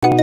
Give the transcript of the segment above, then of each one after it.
Good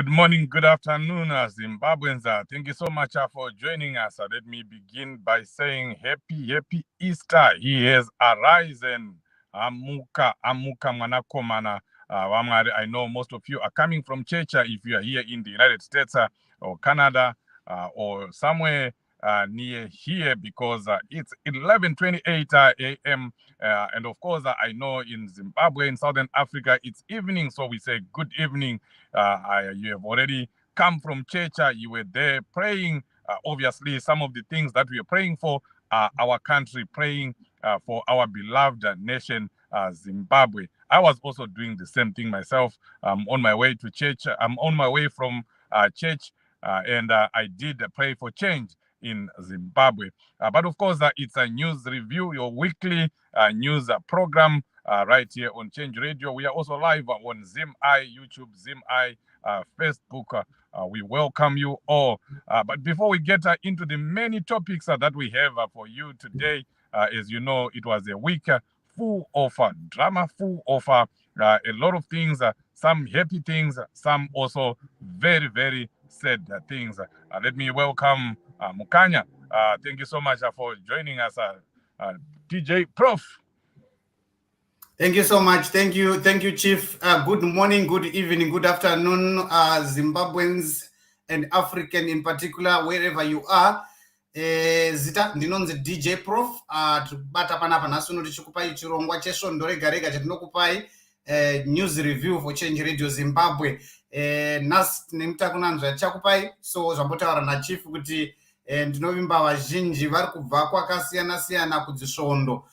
morning, good afternoon, Zimbabweans. Thank you so much for joining us. Let me begin by saying happy Easter. He has arisen. Amuka mwanakomana. I know most of you are coming from church if you are here in the United States or Canada or somewhere near here, because it's 11:28 a.m. And of course, I know in Zimbabwe, in Southern Africa, it's evening. So we say good evening. You have already come from church. You were there praying. Obviously, some of the things that we are praying for are our country, praying for our beloved nation, Zimbabwe. I was also doing the same thing myself. I'm on my way to church. I'm on my way from church, and I did pray for change in Zimbabwe. But of course, it's a news review, your weekly news program right here on Change Radio. We are also live on ZimI, YouTube, ZimI, Facebook. We welcome you all. But before we get into the many topics that we have for you today, as you know, it was a week full of drama, full of a lot of things, some happy things, some also very, very sad things. Let me welcome Mukanya. Thank you so much for joining us, DJ Prof. Thank you so much. Thank you, Chief. Good morning, good evening, good afternoon, Zimbabweans and African in particular, wherever you are. Zita ndinonzi DJ Prof. Bata panapa nasuno tichikupai chirongwa chesvondo rega rega chatinokupai news review for Change Radio Zimbabwe. Nasi nemutakunanzva chakupai, so zvambotaura naChief kuti ndinovimba vazhinji vari kubva kwakasiyana siyana kudzisvondo.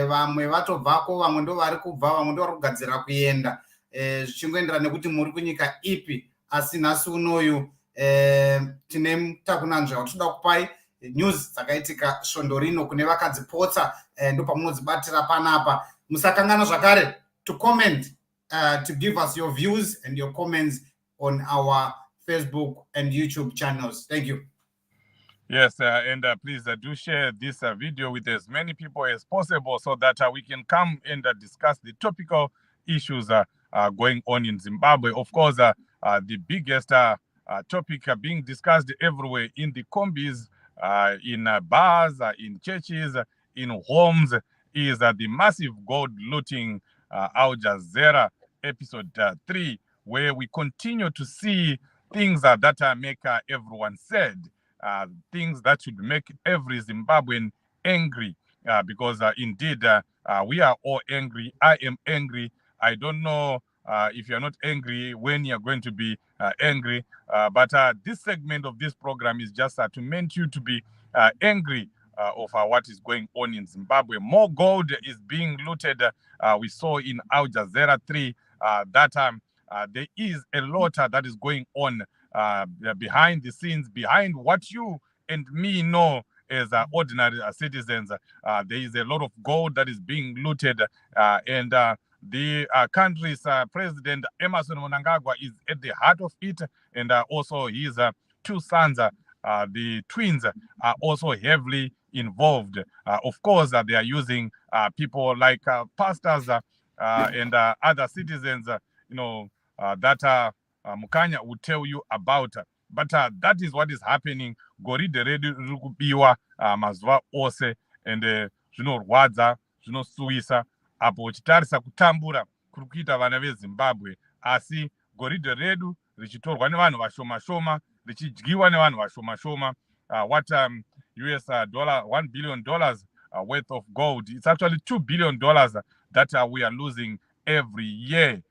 Vamwe vatobvako, vamwe ndo vari kubva, vamwe ndo vari kugadzira kuenda, zvichingoendera nekuti muri kunyika ipi. Asi nhasi unoyu tine mutakunanzva watoda kupai news dzakaitika svondo rino kune vakadzipotsa, ndo pamunodzibatira panapa. Musakangana zvakare to comment, to give us your views and your comments on our Facebook and YouTube channels. Thank you. Yes, and please do share this video with as many people as possible so that we can come and discuss the topical issues going on in Zimbabwe. Of course, the biggest topic being discussed everywhere in the combis, in bars, in churches, in homes, is the massive gold looting Al Jazeera episode 3, where we continue to see things that make everyone sad, things that should make every Zimbabwean angry, because indeed we are all angry. I am angry. I don't know if you're not angry when you're going to be angry, but this segment of this program is just to meant you to be angry of what is going on in Zimbabwe. More gold is being looted. We saw in Al Jazeera 3 that there is a lot that is going on behind the scenes, behind what you and me know as ordinary citizens. There is a lot of gold that is being looted, and the country's president, Emerson Mnangagwa, is at the heart of it, and also his two sons, the twins, are also heavily involved. Of course, they are using people like pastors and other citizens, that Mukanya would tell you about. But that is what is happening. Goridhe redu riri kubiwa mazuva ose, and zvinorwadza, zvinosuwisa, apo uchitarisa kutambura kuri kuita vana veZimbabwe, asi goridhe redu richitorwa nevanhu vashoma shoma, richidyiwa nevanhu vashoma shoma. What US $1 billion worth of gold, it's actually $2 billion that we are losing every year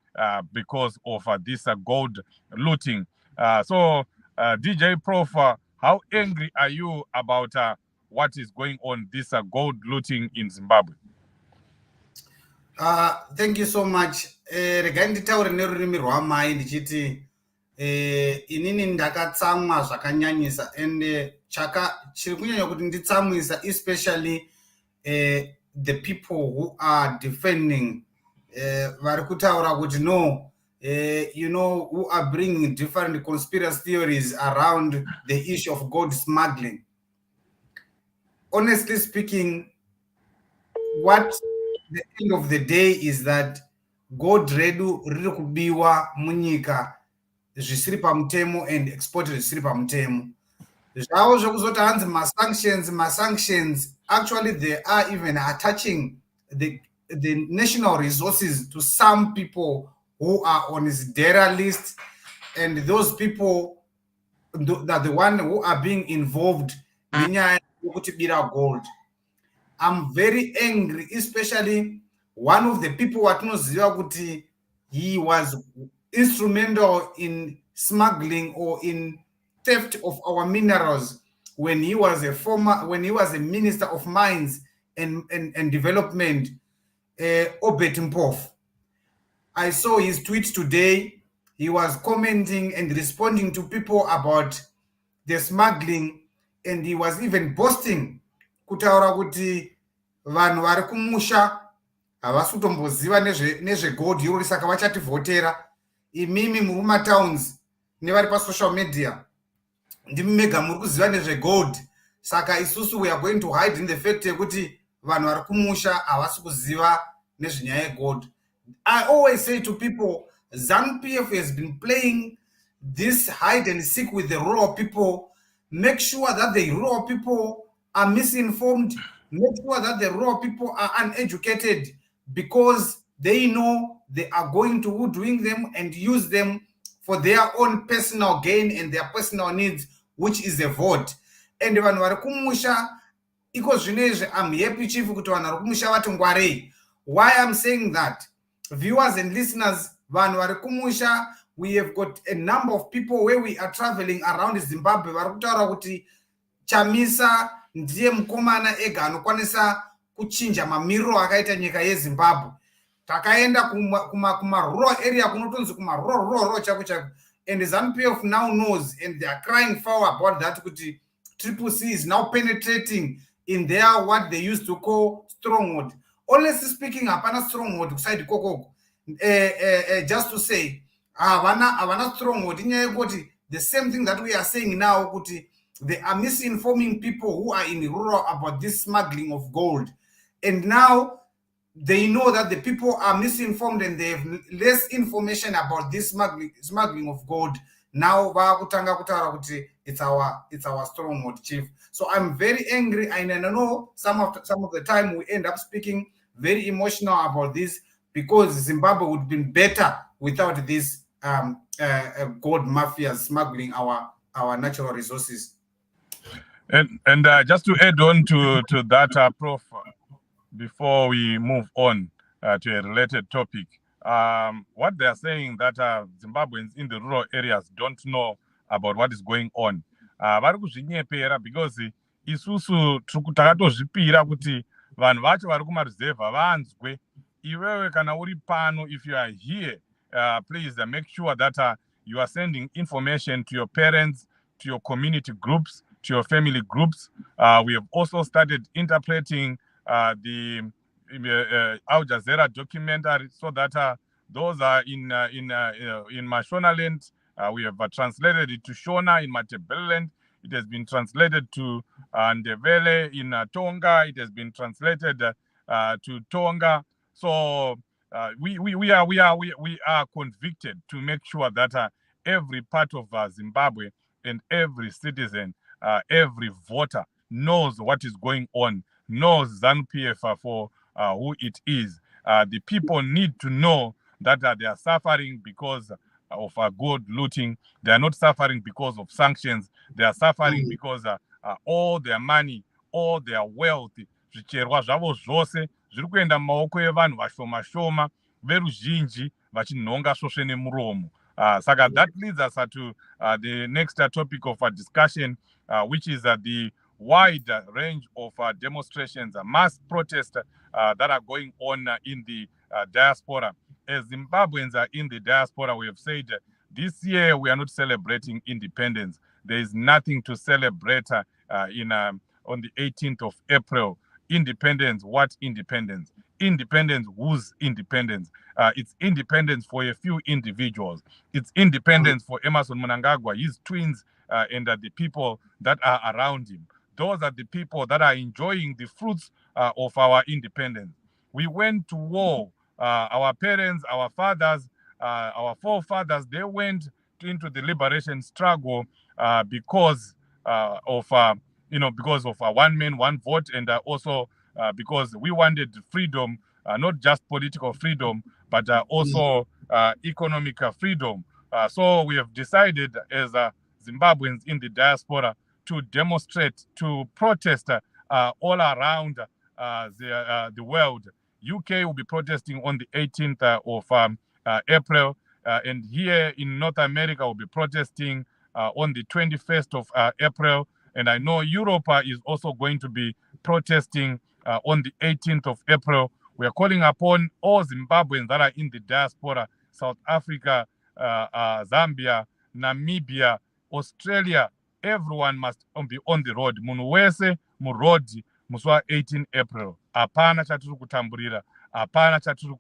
because of this gold looting. So DJ Prof, how angry are you about what is going on, this gold looting in Zimbabwe? Thank you so much. Regai nditaure nerurimi rwamai ndichiti inini ndakatsamwa zvakanyanyisa, and chiri kunyanya kuti nditsamwisa, especially the people who are defending, vari kutaura kuti no, who are bringing different conspiracy theories around the issue of gold smuggling. Honestly speaking, what the end of the day is that gold redu riri kubiwa munyika zvisiri pamutemo and export zvisiri pamutemo. Zvavo zvokuzoti hanzi ma-sanctions, actually they are even attaching the national resources to some people who are on his data list, and those people are the one who are being involved in gold. I'm very angry, especially one of the people watinoziva kuti he was instrumental in smuggling or in theft of our minerals when he was a minister of mines and development, Obet Mpofu. I saw his tweet today. He was commenting and responding to people about the smuggling, and he was even boasting kutaura kuti vanhu vari kumusha havasi kutomboziva nezvegold irori, saka vachativhotera. Imimi muri mumatowns nevari pasocial media ndimi mega muri kuziva nezvegold, saka isusu we are going to hide in the fact yekuti vanhu vari kumusha havasi kuziva nezvenyaya yegold. I always say to people, ZANU-PF has been playing this hide and seek with the rural people. Make sure that the rural people are misinformed. Make sure that the rural people are uneducated, because they know they are going to hoodwink them and use them for their own personal gain and their personal needs, which is a vote. And vanhu vari kumusha iko zvinezvi, I'm happy chief kuti vanhu vari kumusha vati ngwarei. Why I'm saying that, viewers and listeners, vanhu vari kumusha, we have got a number of people where we are traveling around Zimbabwe vari kutaura kuti Chamisa ndiye mukomana ega anokwanisa kuchinja mamiriro akaita nyika yeZimbabwe. Takaenda kuma rural area kunotonzi kuma rural chako chako, and ZANU-PF now knows, and they are crying foul about that kuti CCC is now penetrating in their what they used to call stronghold. Honestly speaking, hapana stronghold kuside kokoko. Just to say, havana stronghold inyaya yekuti the same thing that we are saying now kuti they are misinforming people who are in rural about this smuggling of gold, and now they know that the people are misinformed and they have less information about this smuggling of gold. Now it's our stronghold, chief. So I'm very angry, and I know some of the time we end up speaking very emotional about this, because Zimbabwe would have been better without this gold mafias smuggling our natural resources. And just to add on to that, Prof, before we move on to a related topic, what they are saying that Zimbabweans in the rural areas don't know about what is going on. Vari kuzvinyepera because isusu takatozvipira kuti vanhu vacho vari kumaruzevha vanzwe. Iwewe kana uri pano, if you are here, please make sure that you are sending information to your parents, to your community groups, to your family groups. We have also started interpreting the Al Jazeera documentary so that those are in Mashonaland. We have translated it to Shona in Matabeleland. It has been translated to Ndebele in Tonga. It has been translated to Tonga. So we are convicted to make sure that every part of Zimbabwe and every citizen, every voter knows what is going on, knows ZANU-PF for who it is. The people need to know that they are suffering because of gold looting. They are not suffering because of sanctions. They are suffering because all their money, all their wealth, zvicherwa zvavo zvose zviri kuenda mumaoko evanhu vashoma shoma veruzhinji vachinhonga svosve nemuromo. Saka that leads us to the next topic of discussion, which is the wide range of demonstrations, mass protests that are going on in the diaspora. As Zimbabweans are in the diaspora, we have said this year we are not celebrating independence. There is nothing to celebrate on the 18th of April. Independence, what independence? Independence, whose independence? It's independence for a few individuals. It's independence for Emerson Mnangagwa, his twins, and the people that are around him. Those are the people that are enjoying the fruits of our independence. We went to war. Our parents, our fathers, our forefathers, they went into the liberation struggle because of one man, one vote, and also because we wanted freedom, not just political freedom, but also economic freedom. So we have decided as Zimbabweans in the diaspora to demonstrate, to protest all around the world. UK will be protesting on the 18th of April, and here in North America will be protesting on the 21st of April. And I know Europe is also going to be protesting on the 18th of April. We are calling upon all Zimbabweans that are in the diaspora, South Africa, Zambia, Namibia, Australia. Everyone must be on the road. Munhu wese muroad musi wa18 April. Hapana chatiri kutamburira. Hapana chatiri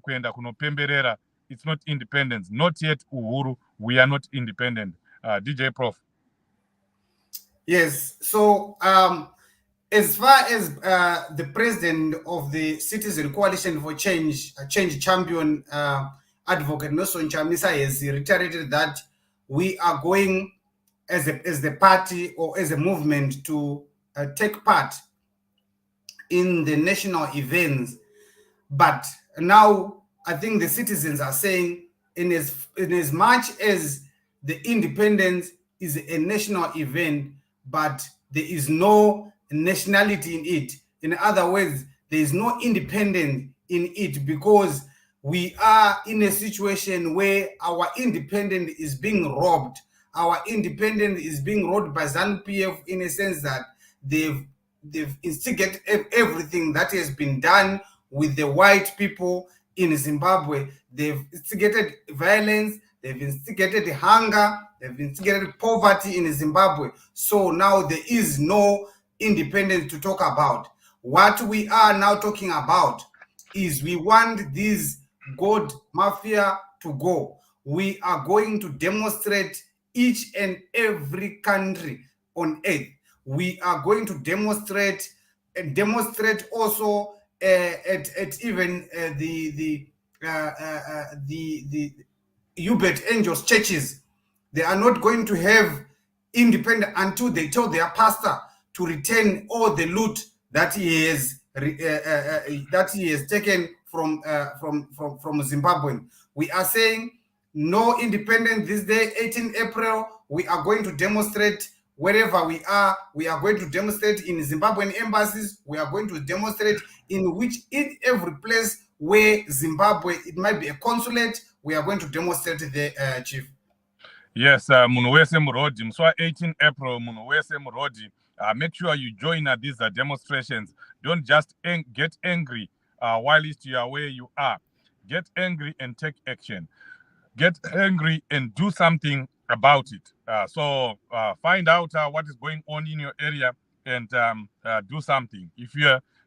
kuenda kunopemberera. It's not independence. Not yet uhuru. We are not independent. DJ Prof. Yes. So as far as the president of the Citizen Coalition for Change champion, Advocate Nelson Chamisa, has reiterated that we are going as the party or as a movement to take part in the national events. But now I think the citizens are saying in as much as the independence is a national event, but there is no nationality in it. In other words, there is no independence in it, because we are in a situation where our independence is being robbed. Our independence is being robbed by ZANU-PF in a sense that they've instigated everything that has been done with the white people in Zimbabwe. They've instigated violence, they've instigated hunger, they've instigated poverty in Zimbabwe. So now there is no independence to talk about. What we are now talking about is we want this gold mafia to go. We are going to demonstrate each and every country on earth. We are going to demonstrate also at even the Hubert Angels churches. They are not going to have independent until they tell their pastor to return all the loot that he has taken from Zimbabwe. We are saying no independence this day, 18 April. We are going to demonstrate wherever we are. We are going to demonstrate in Zimbabwean embassies. We are going to demonstrate in every place where Zimbabwe, it might be a consulate. We are going to demonstrate there, Chief. Yes, munhu wese murodhi musi wa18 April, munhu wese murodhi. Make sure you join these demonstrations. Don't just get angry while you are where you are. Get angry and take action. Get angry and do something about it. So find out what is going on in your area and do something. If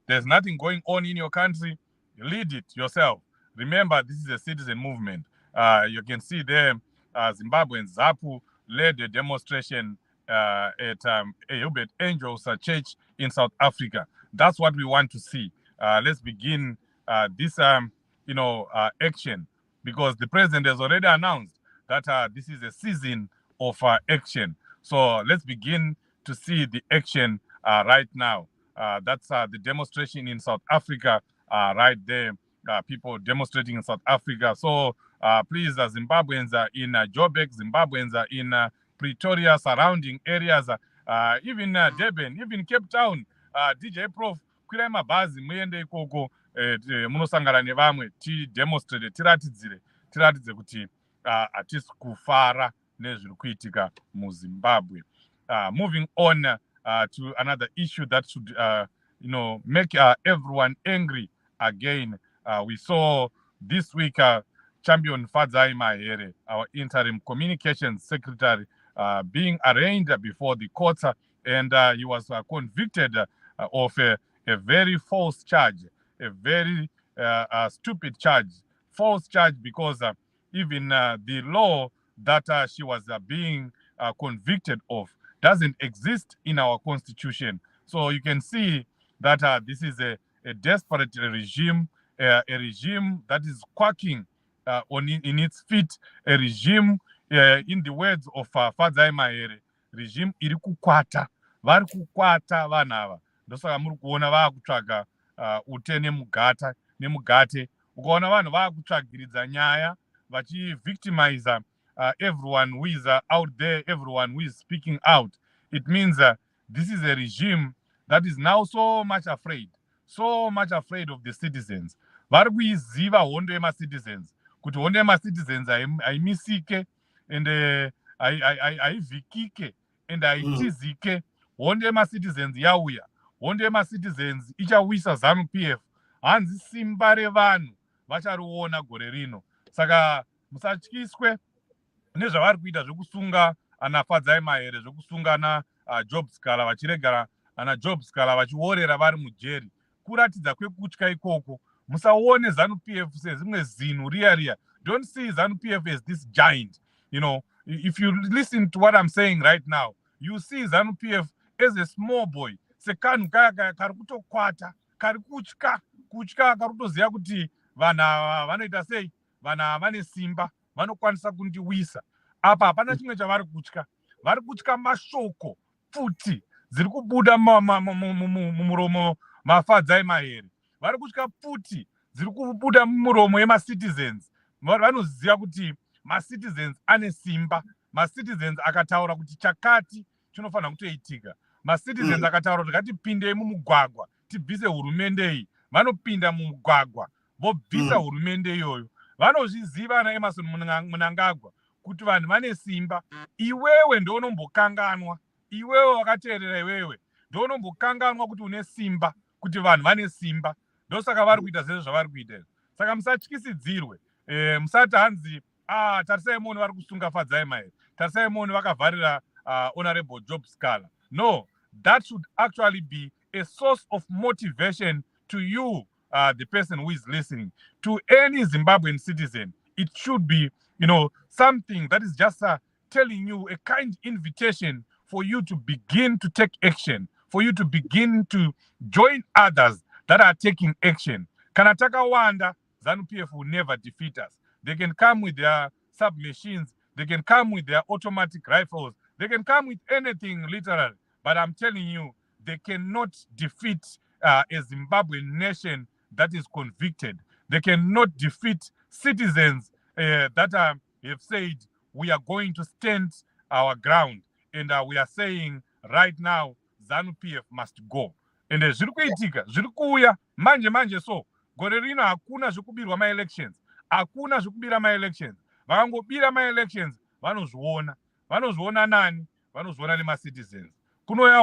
there's nothing going on in your country, lead it yourself. Remember, this is a citizen movement. You can see there, Zimbabwean ZAPU led a demonstration at Hubert Angels Church in South Africa. That's what we want to see. Let's begin this action, because the president has already announced that this is a season of action. So let's begin to see the action right now. That's the demonstration in South Africa right there. People demonstrating in South Africa. So please, Zimbabweans are in Joburg, Zimbabweans are in Pretoria, surrounding areas, even Durban, even Cape Town. DJ Prof, kwirai mabhazi muende ikoko munosangana nevamwe tidemonstrate, tiratidze kuti hatisi kufara nezviri kuitika muZimbabwe. Moving on to another issue that should make everyone angry again. We saw this week Champion Fadzai Mahere, our interim communications secretary, being arraigned before the courts, and he was convicted of a very false charge, a very stupid charge. False charge because even the law that she was being convicted of doesn't exist in our constitution. So you can see that this is a desperate regime, a regime that is quacking in its feet, a regime, in the words of Fadzai Mahere, regime iri kukwata, vari kukwata vanhu ava. Ndosaka muri kuona vaakutsvaga ute nemugate, ukaona vanhu vaakutsvagiridza nyaya vachivictimize everyone who is out there, everyone who is speaking out. It means this is a regime that is now so much afraid of the citizens. Vari kuiziva hondo yema-citizens, kuti hondo yema-citizens haimisike and haivhikike and haitizike. Hondo yema-citizens yauya, hondo yema-citizens ichawisa ZANU-PF. Hanzi simba revanhu vachariona gore rino. Saka musatyiswe nezvavari kuita zvekusunga ana Fadzai Mahere, zvekusunga ana Job Scala, vachiregara ana Job Scala vachiorera vari mujeri. Kuratidza kwekutya ikoko. Musaone ZANU-PF sezimwe zinhu riya. Don't see ZANU-PF as this giant. If you listen to what I'm saying right now, you see ZANU-PF as a small boy. Sekanhu kaya kari kutokwata, kari kutya kari kutoziva kuti vanhu ava vanoita sei, vanhu ava vane simba, vanokwanisa kundiwisa. Apa hapana chimwe chavari kutya. Vari kutya mashoko pfuti dziri kubuda mumuromo maFadzai Mahere. Vari kutya pfuti dziri kubuda mumuromo yema-citizens. Vanoziva kuti ma-citizens ane simba. Ma-citizens akataura kuti chakati chinofanira kutoitika. Ma-citizens akataura kuti ngatipindei mumugwagwa tibvise hurumende iyi. Vanopinda mumugwagwa vobvisa hurumende iyoyo. Vanozviziva na Emerson Mnangagwa kuti vanhu vane simba. Iwewe ndounombokanganwa, iwewe wakateerera iwewe ndounombokanganwa kuti une simba, kuti vanhu vane simba. Ndosaka vari kuita zvezvo zvavari kuita. Saka musatyisidzirwe. Musati hanzi tarisai muone vari kusunga Fadzai Mahere, tarisai muone vakavharira Honorable Job Scala. No, that should actually be a source of motivation to you, the person who is listening. To any Zimbabwean citizen, it should be, something that is just telling you, a kind invitation for you to begin to take action, for you to begin to join others that are taking action. Kana takawanda, ZANU-PF will never defeat us. They can come with their submachines, they can come with their automatic rifles, they can come with anything literally, but I'm telling you, they cannot defeat a Zimbabwean nation that is convicted. They cannot defeat citizens that have said we are going to stand our ground, and we are saying right now ZANU-PF must go. And zviri kuitika, zviri kuuya manje so gore rino hakuna zvekubirwa ma-elections, hakuna zvekubira ma-elections. Vakangobira ma-elections vanozviona nani? Vanozviona nema-citizens. Kunouya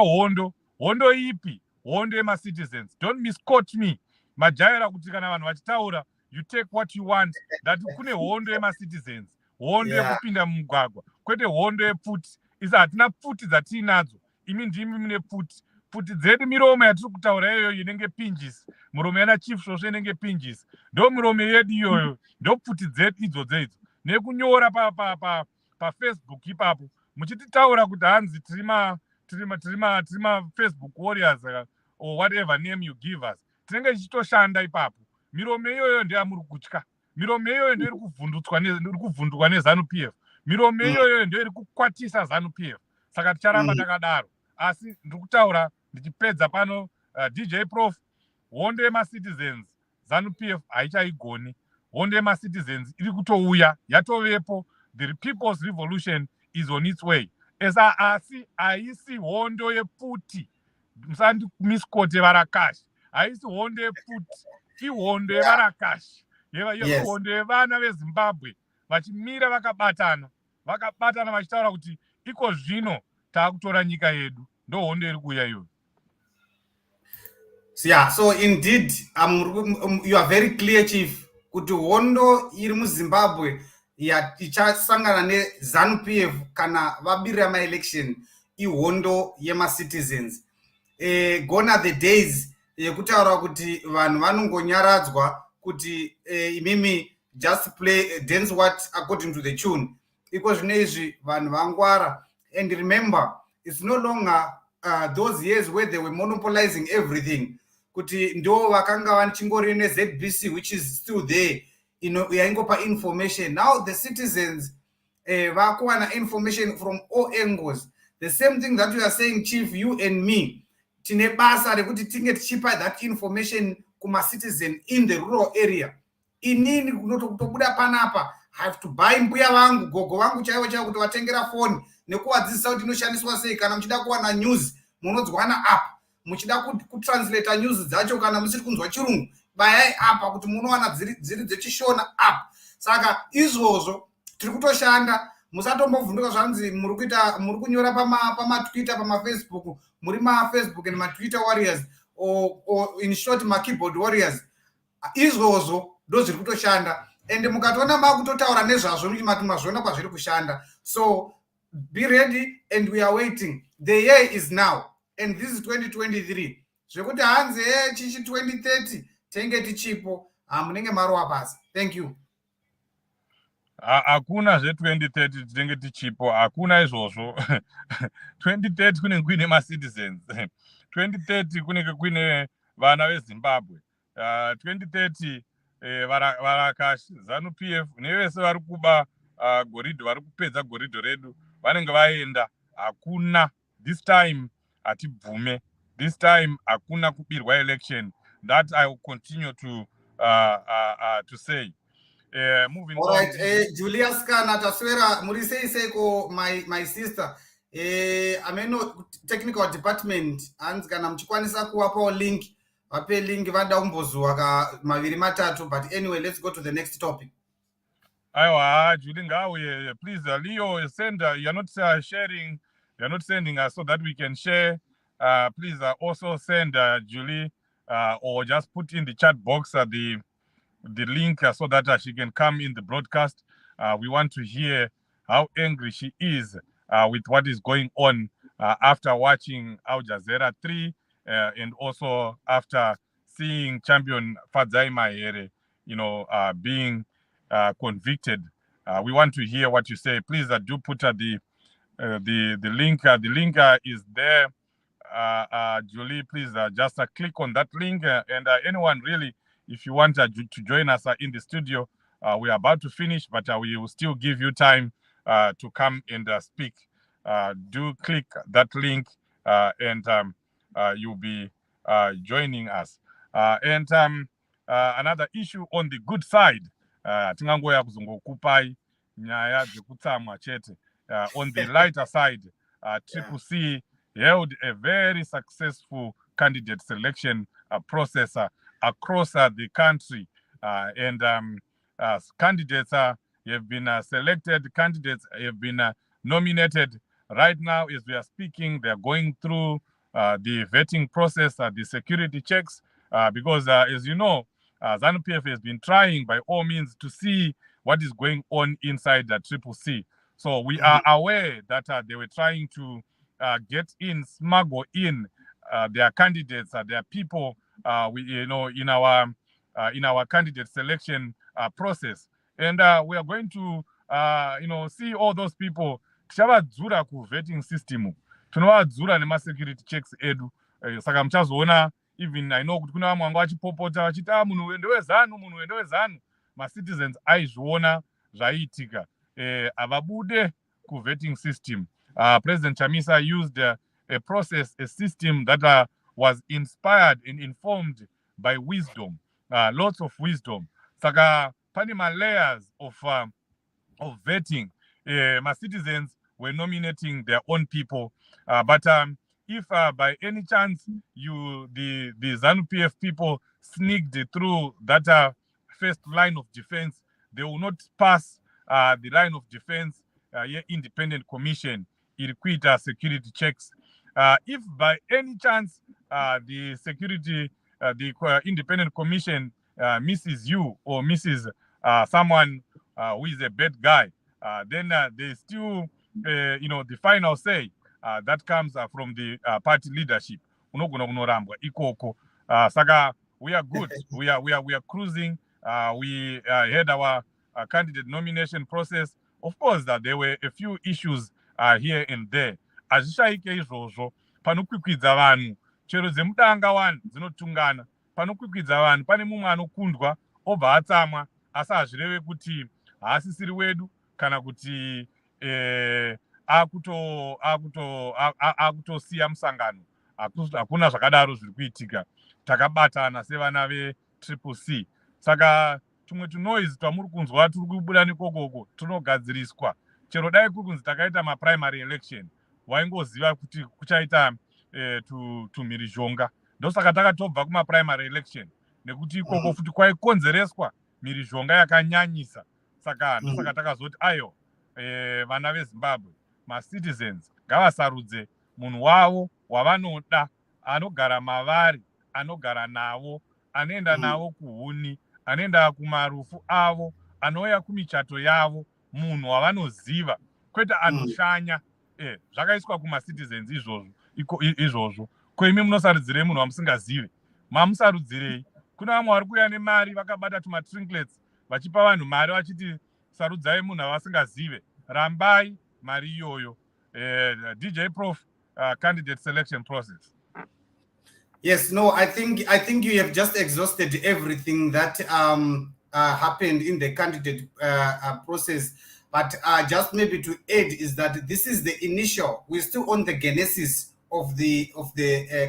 hondo ipi? Hondo yema-citizens. Don't misquote me. Majaira kuti kana vanhu vachitaura, you take what you want, that kune hondo yema-citizens, hondo yekupinda mumugwagwa, kwete hondo yepfuti. Isa hatina pfuti dzatiinadzo, imi ndimi mune pfuti. Pfuti dzedu miromo yatiri kutaura iyoyo inenge pinjis, muromo yana chief svosve inenge pinjis, ndo miromo yedu iyoyo, ndo pfuti dzedu idzodzo idzo. Nekunyora pafacebook ipapo muchititaura kuti hanzi tirima Facebook warriors or whatever name you give us, tinenge tichitoshanda ipapo. Miromo iyoyo ndeyamuri kutya, miromo iyoyo ndio iri kuvhundukwa neZANU-PF, miromo iyoyo ndio iri kukwatisa ZANU-PF. Saka ticharamba takadaro. Asi ndiri kutaura ndichipedza pano, DJ Prof, hondo yema-citizens ZANU-PF haichaigoni. Hondo yema-citizens iri kutouya, yatovepo. The people's revolution is on its way. Asi haisi hondo yepfuti, musandimiskote varakashi, haisi hondo yepfuti, ihondo yevarakashi, hondo yevana veZimbabwe vachimira vakabatana vachitaura kuti iko zvino taakutora nyika yedu. Ndo hondo iri kuuya iyoyo. Yeah, so indeed, you are very clear, Chief, kuti hondo iri muZimbabwe ichasangana neZANU-PF kana vabirira ma-election ihondo yema-citizens. Gone the days yekutaura kuti vanhu vanongonyaradzwa kuti imimi just play dance what according to the tune. Iko zvino izvi vanhu vangwara. And remember, it's no longer those years where they were monopolizing everything. Kuti ndo vakanga vachingori neZBC, which is still there, yaingopa information. Now the citizens vakuwana information from all angles. The same thing that you are saying, Chief, you and me, tine basa rekuti tinge tichipa that information kuma-citizen in the rural area. Inini kunotobuda panapa, I have to buy mbuya vangu, gogo vangu chaivo kuti vatengera phone, nekuvadzidzisa kuti inoshandiswa sei. Kana muchida kuwana news, munodzwana app. Muchida kutranslate news dzacho kana musiri kunzwa chirungu, bayai apa kuti munowana dziri dzechishona app. Saka izvozvo tiri kutoshanda. Musatombovhunduka zvanzi muri kunyora pama-Twitter, pama-Facebook, muri ma-Facebook and ma-Twitter warriors, or in short ma-keyboard warriors. Izvozvo ndo zviri kutoshanda. And mukatoona makutotaura nezvazvo mati mazviona kwazviri kushanda. So be ready, and we are waiting. The year is now, and this is 2023. Zvekuti hanzi chichi 2030 tenge tichipo, munenge marowa pasi. Thank you. Hakuna zve2030 tinenge tichipo, hakuna izvozvo. 2030 kunenge kuine ma-citizens. 2030 kunenge kuine vana veZimbabwe. 2030 varakashi, ZANU-PF nevese vari kuba goridhe, vari kupedza goridhe redu, vanenge vaenda. Hakuna, this time hatibvume, this time hakuna kubirwa election. That I will continue to say. Moving all right, on. Julius Kana taswera muri seiko my sister. Ameno technical department hanzi kana muchikwanisa kuvapawo link, vape link vada umbozuwa maviri matatu. But anyway, let's go to the next topic. Aiwa, Julie ngauye, please, Leo, send, you're not sharing, you're not sending us so that we can share. Please also send Julie, or just put in the chat box the link so that she can come in the broadcast. We want to hear how angry she is with what is going on after watching Al Jazeera 3 and also after seeing champion Fadzai Mahere, being convicted. We want to hear what you say. Please do put the link. The link is there. Julie, please just click on that link. And anyone really, if you want to join us in the studio, we are about to finish, but we will still give you time to come and speak. Do click that link and you'll be joining us. And another issue on the good side, tingangoya kuzongokupai nyaya dzekutsamwa chete. On the lighter side, Triple C held a very successful candidate selection process across the country, and candidates have been selected, candidates have been nominated. Right now, as we are speaking, they are going through the vetting process, the security checks, because as you know, ZANU-PF has been trying by all means to see what is going on inside the Triple C. So we are aware that they were trying to get in, smuggle in their candidates, their people, in our candidate selection process, and we are going to see all those people. Tichavadzura ku-vetting system, tinovadzura nema-security checks edu. Saka muchazoona, even I know kuti kuna vamwe vanga vachipopota vachiti munhu ndewezanu, munhu ndewezanu. Ma-citizens aizviona zvaiitika, havabude ku-vetting system. President Chamisa used a process, a system that was inspired and informed by wisdom, lots of wisdom. Saka pane ma-layers of vetting. My citizens were nominating their own people, but if by any chance the ZANU-PF people sneaked through that first line of defense, they will not pass the line of defense. Independent commission, irikuita security checks. If by any chance the security, the independent commission misses you or misses someone who is a bad guy, then they still, the final say that comes from the party leadership. Unogona kunorambwa ikoko. Saka we are good. we are cruising. We had our candidate nomination process. Of course, that there were a few issues here and there. Azvishaike izvozvo, panokwikwidza vanhu, chero dzemudanga wani dzinotungana, panokwikwidza vanhu, pane mumwe anokundwa obva atsamwa, asi hazvireve kuti haasisiri wedu kana kuti akutosiya musangano. Hakuna zvakadaro zviri kuitika. Takabatana sevana ve-Triple C. Saka tumwe tunoise twamuri kunzwa turi kubuda nekokoko tunogadziriswa. Chero dai kuri kunzi takaita maprimary election, waingoziva kuti kuchaita tumhirizhonga. Ndosaka takatobva kumaprimary election, nekuti ikoko futi kwaikonzereswa mhirizhonga yakanyanyisa. Saka ndosaka takazoti ayo, vana veZimbabwe, ma-citizens ngavasarudze munhu wavo wavanoda, anogara mavari, anogara navo, anoenda navo kuhuni, anoenda kumarufu avo, anouya kumichato yavo, munhu wavanoziva, kwete anoshanya. Zvakaiswa kuma-citizens izvozvo. Ko imi munosarudzirei munhu wamusingazive? Mamusarudzirei? Kuna vamwe vari kuuya nemari vakabata tuma-trinklets vachipa vanhu mari vachiti sarudzai munhu wavasingazive. Rambai mari iyoyo. DJ Prof, candidate selection process. Yes, no, I think you have just exhausted everything that happened in the candidate process. But just maybe to add is that this is the initial. We're still on the genesis of the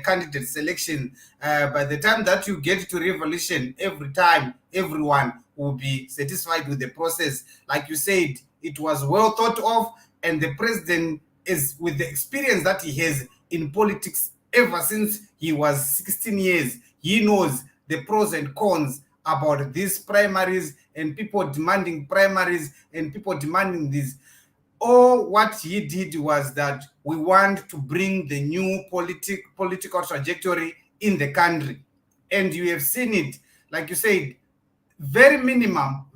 candidate selection. By the time that you get to revolution, every time everyone will be satisfied with the process. Like you said, it was well thought of, and the president is, with the experience that he has in politics ever since he was 16 years, he knows the pros and cons about these primaries and people demanding primaries and people demanding this. All what he did was that we want to bring the new political trajectory in the country. And you have seen it, like you said, very minimum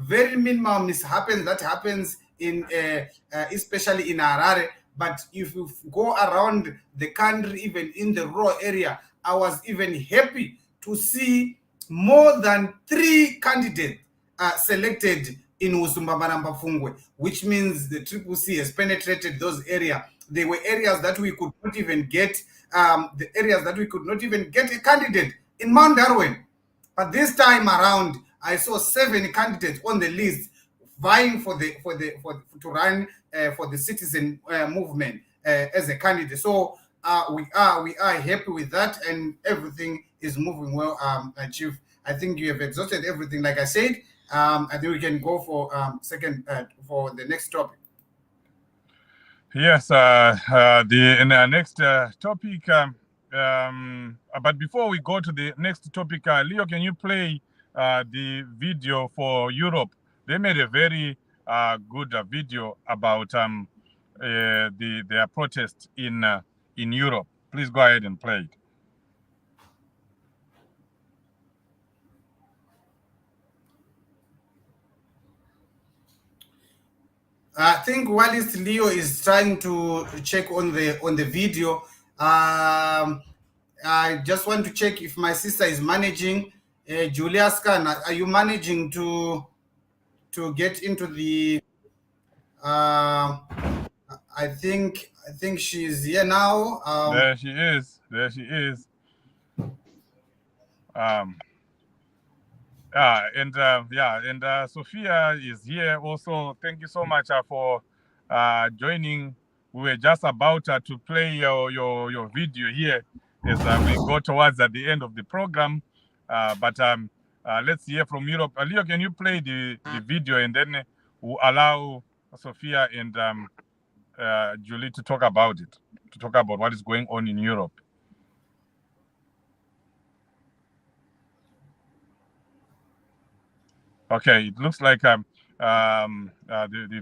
mishappens that happens in especially in Harare. But if you go around the country, even in the rural area, I was even happy to see more than 3 candidates selected in Usumbamaramba Fungwe, which means the Triple C has penetrated those areas. There were areas that we could not even get, a candidate in Mount Darwin. But this time around, I saw 7 candidates on the list vying to run for the citizen movement as a candidate. So we are happy with that, and everything is moving well, Chief. I think you have exhausted everything. Like I said, I think we can go for second for the next topic. Yes, the next topic. But before we go to the next topic, Leo, can you play the video for Europe? They made a very good video about their protest in Europe. Please go ahead and play it. I think whilst Leo is trying to check on the video, I just want to check if my sister is managing. Julia Scan, are you managing to get into the? I think she's here now. There she is. There she is. And Sophia is here also. Thank you so much for joining. We were just about to play your video here as we go towards at the end of the program. But let's hear from Europe. Leo, can you play the video, and then we'll allow Sophia and Julie to talk about it, to talk about what is going on in Europe. Okay, it looks like the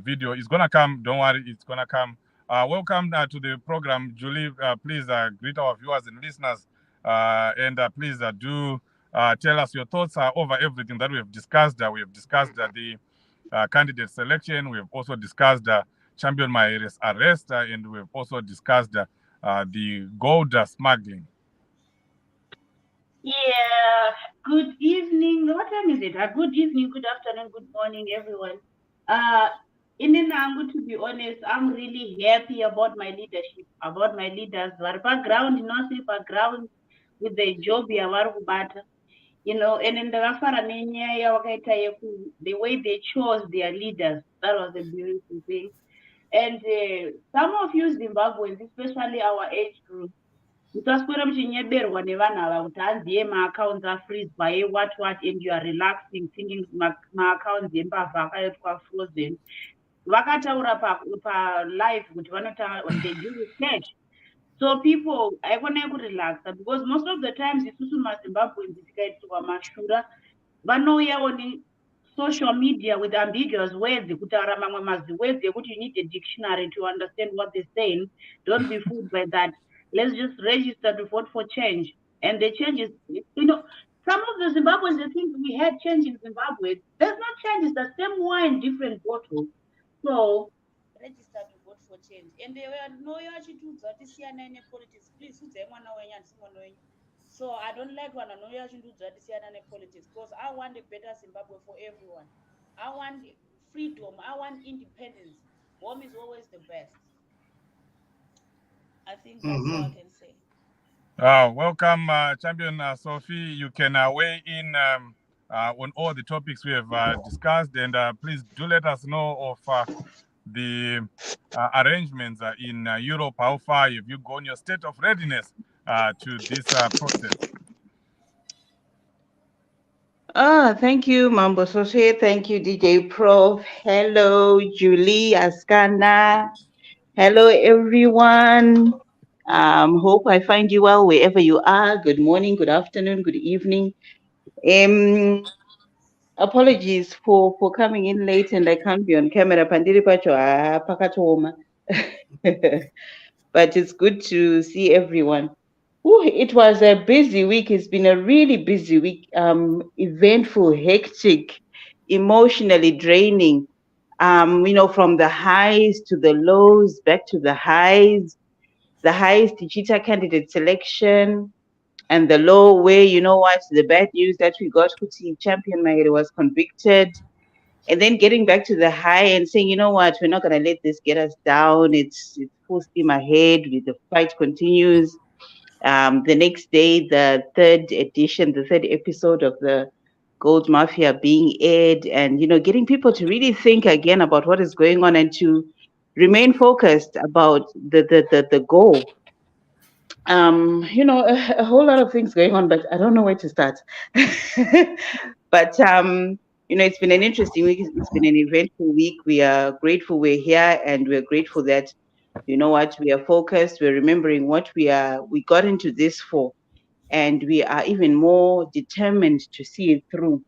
video is gonna come. Don't worry, it's gonna come. Welcome to the program, Julie. Please greet our viewers and listeners, and please do tell us your thoughts over everything that we have discussed. We have discussed the candidate selection. We have also discussed Champion Mahere's arrest, and we have also discussed the gold smuggling. Yeah, good evening. What time is it? Good evening, good afternoon, good morning, everyone. In Nangu, to be honest, I'm really happy about my leadership, about my leaders. Our background, not background with the job, you know, and in the way they chose their leaders, that was a beautiful thing. And some of you Zimbabweans, especially our age group, mutaswera muchinyeberwa nevanhu ava kuti hanzi emaaccounts afreezwa what and you are relaxing thinking maaccounts embavha akaitwa frozen vakataura palive kuti they do research. So people haikonai kurelaxa because most of the times isusu mazimbabweans tikaitirwa mashura vanouya on social media with ambiguous words kutaura mamwe maziwords ekuti you need a dictionary to understand what they're saying. Don't be fooled by that. Let's just register to vote for change. And the change is, you know, some of the Zimbabweans, they think we had change in Zimbabwe. There's no change, it's the same wine, different bottle. So, register to vote for change. And they were no politics. Please, so I don't like when I know politics because I want a better Zimbabwe for everyone. I want freedom. I want independence. Home is always the best. I think that's all I can say. Welcome, Champion Sophie. You can weigh in on all the topics we have discussed, and please do let us know of the arrangements in Europe. How far have you gone? Your state of readiness to this process? Thank you, Mambo Sophie. Thank you, DJ Prof. Hello, Julie, Askana. Hello, everyone. Hope I find you well wherever you are. Good morning, good afternoon, good evening. Apologies for coming in late and I can't be on camera. Pandiri pacho pakatoma. But it's good to see everyone. Ooh, it was a busy week. It's been a really busy week. Eventful, hectic, emotionally draining. You know, from the highs to the lows, back to the highs. The highs, the cheetah candidate selection, and the low where, you know what, the bad news that we got, Kuti Champion Mahere was convicted. And then getting back to the high and saying, you know what, we're not going to let this get us down. It's full steam ahead. The fight continues. The next day, the third episode of the Gold Mafia being aired, and, you know, getting people to really think again about what is going on and to remain focused about the goal. A whole lot of things going on, but I don't know where to start. But it's been an interesting week. It's been an eventful week. We are grateful we're here, and we're grateful that, you know what, we are focused. We're remembering what we got into this for, and we are even more determined to see it through.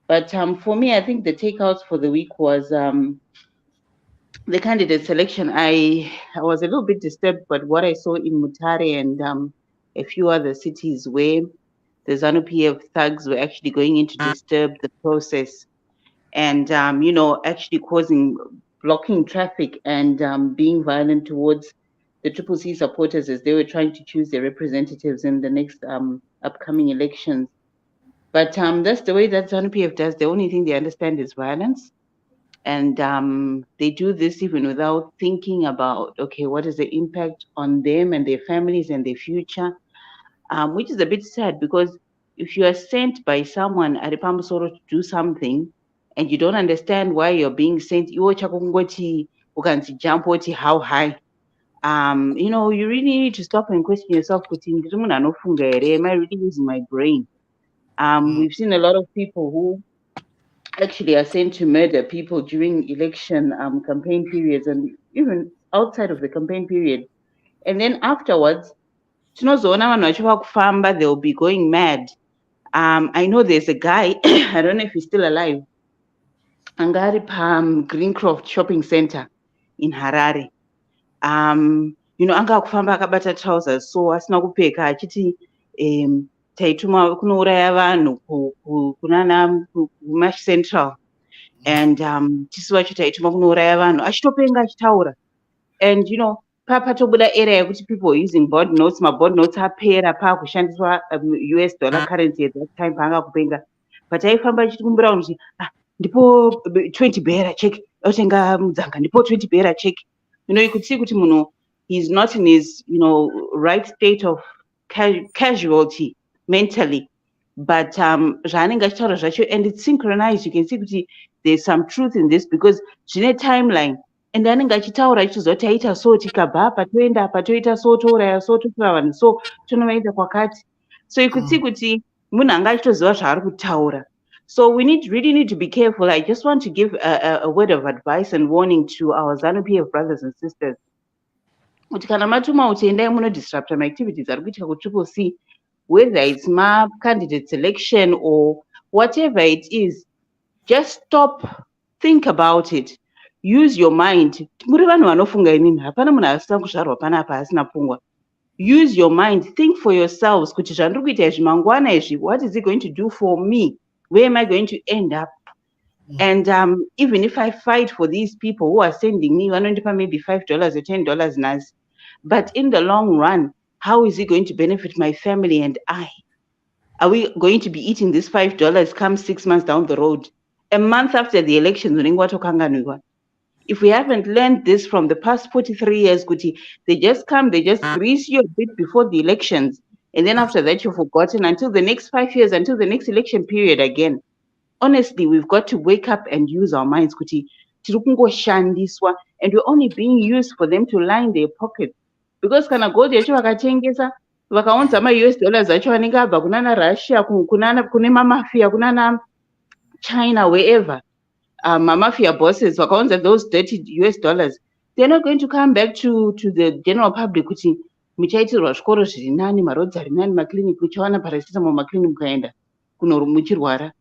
But for me, I think the takeouts for the week was the candidate selection. I was a little bit disturbed, but what I saw in Mutare and a few other cities where the ZANU-PF thugs were actually going in to disturb the process and actually blocking traffic and being violent towards the Triple C supporters as they were trying to choose their representatives in the next upcoming elections. But that's the way that ZANU-PF does. The only thing they understand is violence. And they do this even without thinking about, okay, what is the impact on them and their families and their future, which is a bit sad because if you are sent by someone at Pamusoro to do something and you don't understand why you're being sent, you can jump how high. You really need to stop and question yourself, am I really using my brain? We've seen a lot of people who actually are sent to murder people during election campaign periods and even outside of the campaign period. And then afterwards, they'll be going mad. I know there's a guy, I don't know if he's still alive, Angari Greencroft Shopping Center in Harare. Anga kufamba akabata trousers so asina kupfeka achiti taituma kunouraya vanhu kunana kumash central and tisu vacho taituma kunouraya vanhu achitopenga achitaura and papatobuda era yekuti people were using board notes maboard notes apera paakushandiswa US dollar currency at that time paanga kupenga but aifamba achitikumbira vanhu kuti ndipo 20 bera check otenga mudzanga ndipo 20 bera check you could see kuti munhu he's not in his right state of casualty mentally but zvaanenge achitaura zvacho and it's synchronized. You can see kuti there's some truth in this because zvine timeline and anenge achitaura achizoti taita so tikabva apa toenda apa toita so touraya so totora vanhu so tonovaita kwakati so you could see kuti munhu anga achitoziva zvaari kutaura. So we really need to be careful. I just want to give a word of advice and warning to our ZANU-PF brothers and sisters. Kuti kana matuma kuti endai munodisrupta maactivities ari kuitika kutriple C, whether it's my candidate selection or whatever it is, just stop, think about it, use your mind. Muri vanhu vanofunga inini, hapana munhu asina kuzvarwa panapa asina pfungwa. Use your mind, think for yourselves kuti zvandiri kuita izvi mangwana izvi, what is it going to do for me? Where am I going to end up? And even if I fight for these people who are sending me maybe $5 or $10 nas, but in the long run, how is it going to benefit my family and I? Are we going to be eating this $5 come 6 months down the road? A month after the elections, if we haven't learned this from the past 43 years, Guti, they just come, they just grease you a bit before the elections. And then after that, you've forgotten until the next 5 years, until the next election period again. Honestly, we've got to wake up and use our minds, Kuti. And we're only being used for them to line their pockets. Because kana gold yacho vakatengesa, vakaunza ma-US dollars acho anenge abva kunana Russia, kune mafia, kunana China, wherever. Mafia bosses, vakaunza those dirty US dollars. They're not going to come back to the general public kuti muchaitirwa zvikoro zviri nani, marodzi ari nani, maclinic, muchawana paracetamol maclinic mukaenda muchirwara.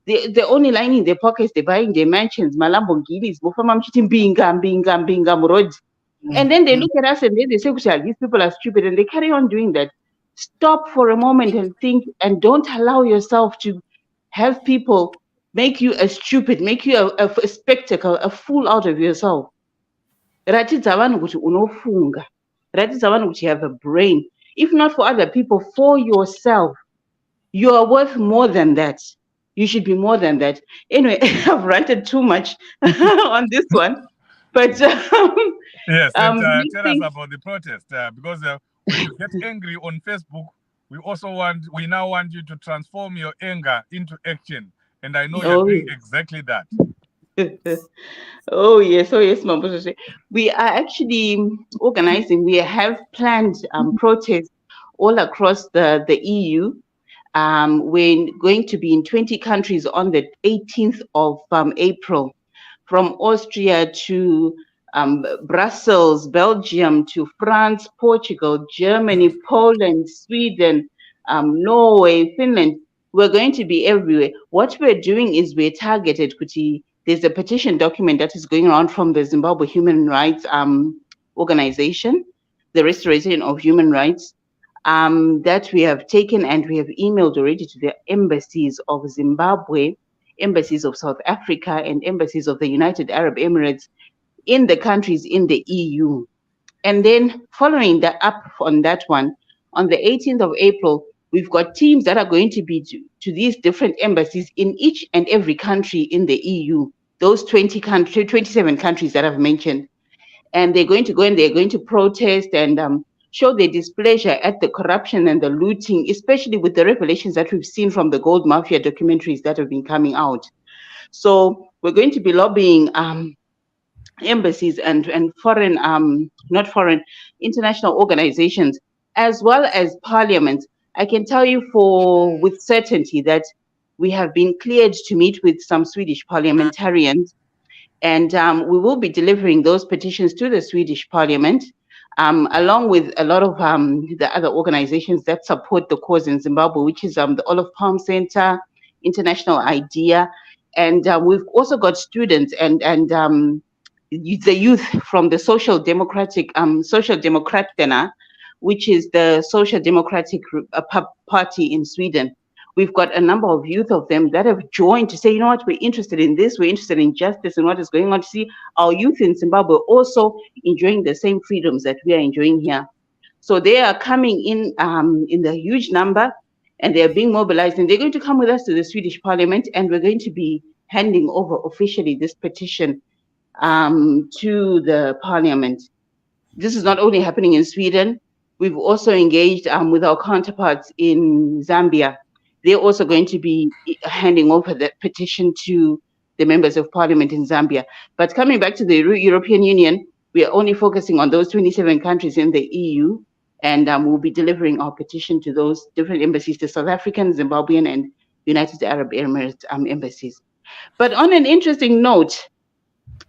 They're only lining their pockets, they're buying their mansions, Malamborghinis, mofama muchiti mbinga murodzi. And then they look at us and then they say, these people are stupid, and they carry on doing that. Stop for a moment and think, and don't allow yourself to have people make you a stupid, make you a spectacle, a fool out of yourself. Ratidza vanhu kuti unofunga. Ratidza vanhu kuti you have a brain. If not for other people, for yourself. You are worth more than that. You should be more than that. Anyway, I've ranted too much on this one. But yes, tell us about the protest because when you get angry on Facebook, we now want you to transform your anger into action, and I know you're doing exactly that. Oh yes, Mambo. We are actually organizing. We have planned protests all across the EU. We're going to be in 20 countries on the 18th of April, from Austria to Brussels, Belgium, to France, Portugal, Germany, Poland, Sweden, Norway, Finland. We're going to be everywhere. What we're doing is we're targeted, Kuti. There's a petition document that is going around from the Zimbabwe Human Rights Organization, the Restoration of Human Rights, that we have taken and we have emailed already to the embassies of Zimbabwe, embassies of South Africa, and embassies of the United Arab Emirates in the countries in the EU. And then following that up on that one, on the 18th of April, we've got teams that are going to be to these different embassies in each and every country in the EU, those 27 countries that I've mentioned. And they're going to go and they're going to protest and show their displeasure at the corruption and the looting, especially with the revelations that we've seen from the Gold Mafia documentaries that have been coming out. So we're going to be lobbying embassies and foreign, not foreign, international organizations, as well as parliaments. I can tell you with certainty that we have been cleared to meet with some Swedish parliamentarians, and we will be delivering those petitions to the Swedish Parliament, along with a lot of the other organizations that support the cause in Zimbabwe, which is the Olive Palm Center, International IDEA, and we've also got students and the youth from the Social Democratic which is the Social Democratic Party in Sweden. We've got a number of youth of them that have joined to say, you know what, we're interested in this, we're interested in justice and what is going on, to see our youth in Zimbabwe also enjoying the same freedoms that we are enjoying here. So they are coming in the huge number, and they're being mobilized, and they're going to come with us to the Swedish Parliament, and we're going to be handing over officially this petition to the Parliament. This is not only happening in Sweden, we've also engaged with our counterparts in Zambia. They're also going to be handing over that petition to the members of parliament in Zambia. But coming back to the European Union, we are only focusing on those 27 countries in the EU, and we'll be delivering our petition to those different embassies, the South African, Zimbabwean, and United Arab Emirates embassies. But on an interesting note,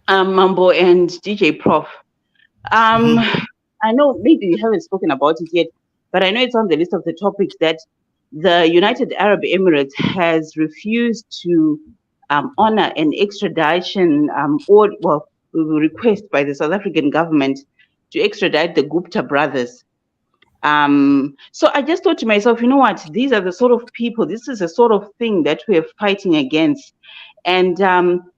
Mambo and DJ Prof, I know maybe you haven't spoken about it yet, but I know it's on the list of the topics that the United Arab Emirates has refused to honor an extradition request by the South African government to extradite the Gupta brothers. So I just thought to myself, you know what, these are the sort of people, this is the sort of thing that we're fighting against. And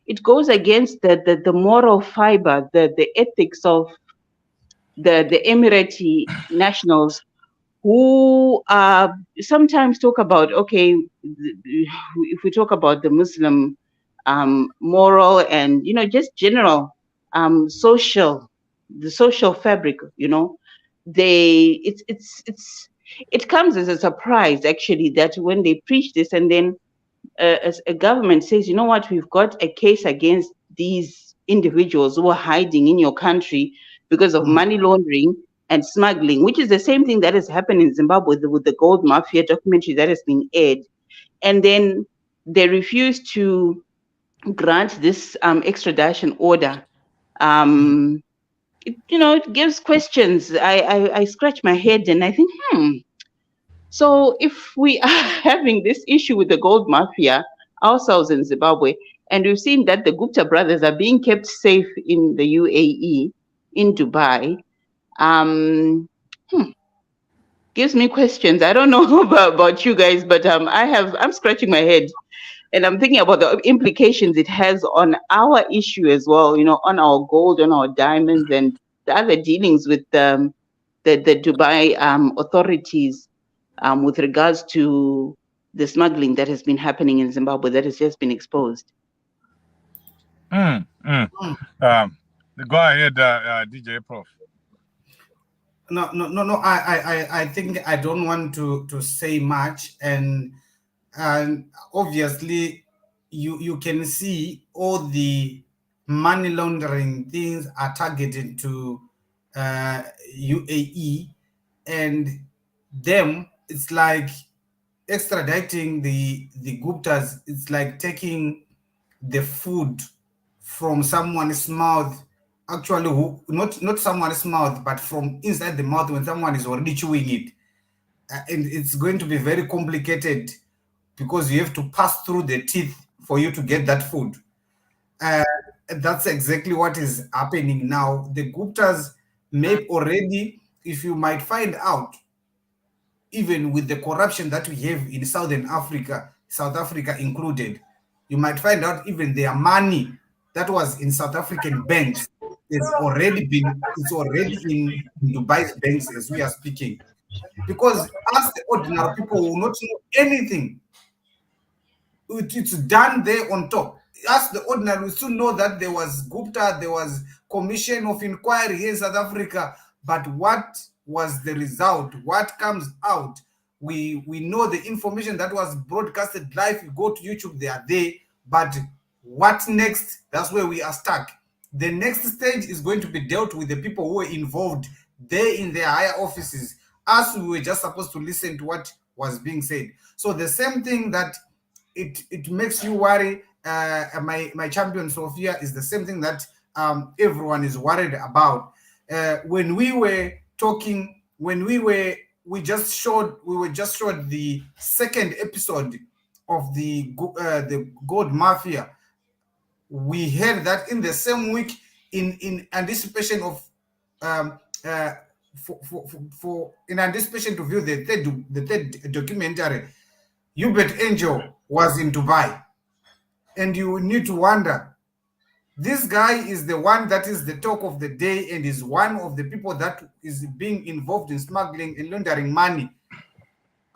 it goes against the moral fiber, the ethics of the Emirati nationals, who sometimes talk about, okay, if we talk about the Muslim moral and, you know, just general the social fabric, you know, it comes as a surprise, actually, that when they preach this and then as a government says, you know what, we've got a case against these individuals who are hiding in your country because of money laundering and smuggling, which is the same thing that has happened in Zimbabwe with the Gold Mafia documentary that has been aired. And then they refuse to grant this extradition order. It gives questions. I scratch my head and I think, so if we are having this issue with the Gold Mafia ourselves in Zimbabwe, and we've seen that the Gupta brothers are being kept safe in the UAE, in Dubai, gives me questions. I don't know about you guys, but I'm scratching my head, and I'm thinking about the implications it has on our issue as well, you know, on our gold, on our diamonds, and the other dealings with the Dubai authorities with regards to the smuggling that has been happening in Zimbabwe that has just been exposed. Go ahead, DJ Prof. No. I think I don't want to say much, and obviously you can see all the money laundering things are targeted to UAE, and them, it's like extraditing the Guptas. It's like taking the food from someone's mouth, actually, who not someone's mouth, but from inside the mouth when someone is already chewing it. And it's going to be very complicated because you have to pass through the teeth for you to get that food. Uh, that's exactly what is happening now. The Guptas may already, if you might find out, even with the corruption that we have in Southern Africa, South Africa included, you might find out even their money that was in South African banks it's already in Dubai's banks as we are speaking. Because as the ordinary people will not know anything, it's done there on top. As the ordinary, we still know that there was Gupta, there was commission of inquiry here in South Africa, but what was the result? What comes out? We know the information that was broadcasted live. You go to YouTube, they are there. But what next? That's where we are stuck. The next stage is going to be dealt with the people who were involved there in their higher offices, as we were just supposed to listen to what was being said. So the same thing that it makes you worry. My champion Sophia is the same thing that everyone is worried about. When we were talking, we just showed the second episode of the Gold Mafia. We heard that in the same week, in anticipation of for in anticipation to view the third documentary, Hubert Angel was in Dubai. And you need to wonder, this guy is the one that is the talk of the day and is one of the people that is being involved in smuggling and laundering money.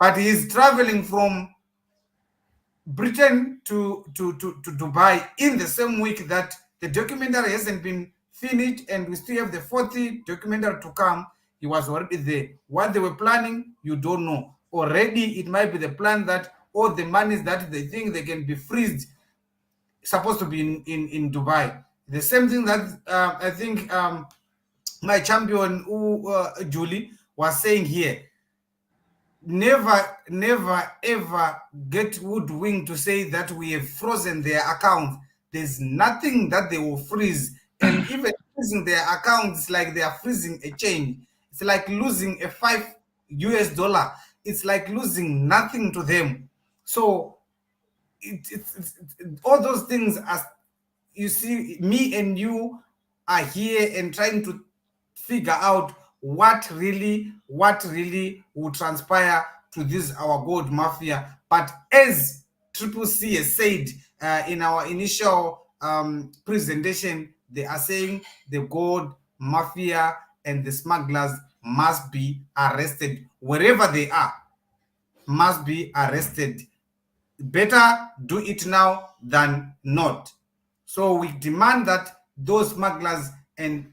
But he is traveling from Britain to Dubai in the same week that the documentary hasn't been finished, and we still have the fourth documentary to come. He was already there. What they were planning, you don't know. Already, it might be the plan that all the monies that they think they can be freezed supposed to be in Dubai. The same thing that I think my champion Julie was saying here. Never ever get woodwinked to say that we have frozen their accounts. There's nothing that they will freeze, and even freezing their accounts, like they are freezing a change. It's like losing a $5. It's like losing nothing to them. So all those things, as you see, me and you are here and trying to figure out what really will transpire to this our Gold Mafia. But as Triple C has said in our initial presentation, they are saying the Gold Mafia and the smugglers must be arrested wherever they are, must be arrested. Better do it now than not. So we demand that those smugglers and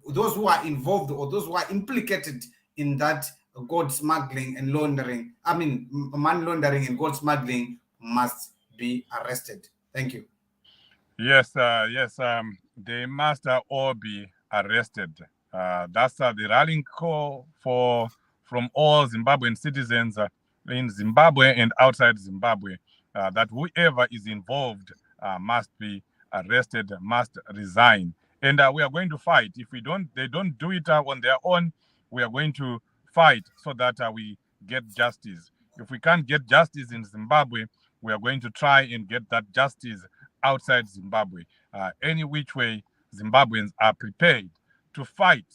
those who are involved or those who are implicated in that gold smuggling and laundering, money laundering and gold smuggling, must be arrested. Thank you. Yes, they must all be arrested. That's the rallying call from all Zimbabwean citizens in Zimbabwe and outside Zimbabwe, that whoever is involved must be arrested, must resign. And we are going to fight. If they don't do it on their own, we are going to fight so that we get justice. If we can't get justice in Zimbabwe, we are going to try and get that justice outside Zimbabwe. Any which way, Zimbabweans are prepared to fight